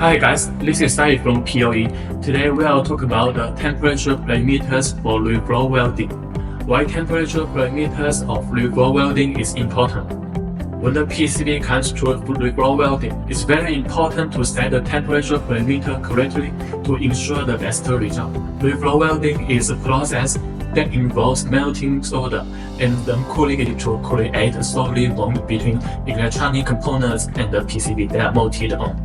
Hi guys, this is Sai from POE. Today we will talk about the temperature parameters for reflow welding. Why temperature parameters of reflow welding is important. When the PCB comes to reflow welding, it's very important to set the temperature parameter correctly to ensure the best result. Reflow welding is a process that involves melting solder and then cooling it to create a solid bond between electronic components and the PCB they are mounted on.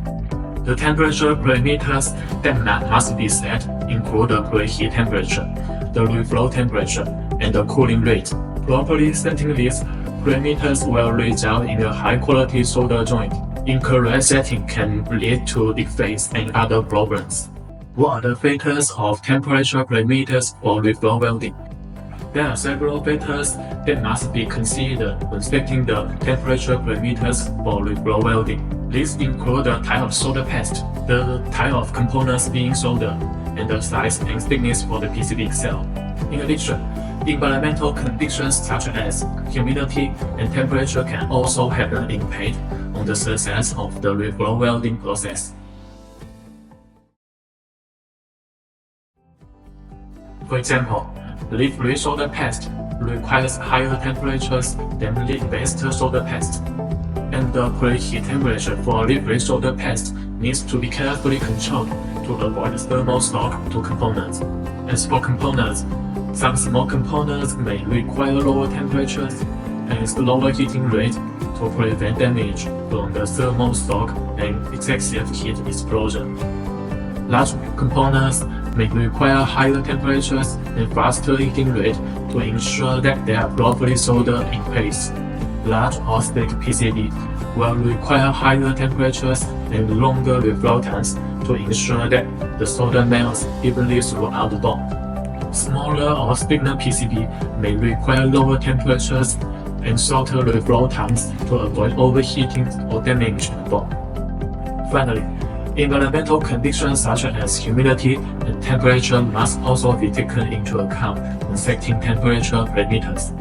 The temperature parameters that must be set include the preheat temperature, the reflow temperature, and the cooling rate. Properly setting these parameters will result in a high-quality solder joint. Incorrect setting can lead to defects and other problems. What are the factors of temperature parameters for reflow welding? There are several factors that must be considered when setting the temperature parameters for reflow welding. These include the type of solder paste, the type of components being soldered, and the size and thickness for the PCB itself. In addition, environmental conditions such as humidity and temperature can also have an impact on the success of the reflow welding process. For example, lead-free solder paste requires higher temperatures than lead-based solder paste, and the preheat temperature for lead-free solder paste needs to be carefully controlled to avoid thermal shock to components. As for components, some small components may require lower temperatures and slower heating rate to prevent damage from the thermal shock and excessive heat explosion. Large components may require higher temperatures and faster heating rate to ensure that they are properly soldered in place. Large or thick PCB will require higher temperatures and longer reflow times to ensure that the solder melts evenly throughout the bond. Smaller or thinner PCB may require lower temperatures and shorter reflow times to avoid overheating or damage to the bond. Finally, environmental conditions such as humidity and temperature must also be taken into account when setting temperature parameters.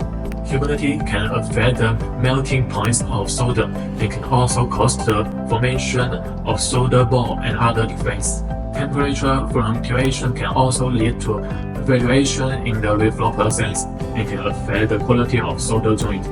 Humidity can affect the melting points of solder and can also cause the formation of solder ball and other defects. Temperature fluctuation can also lead to variation in the reflow process and can affect the quality of solder joint.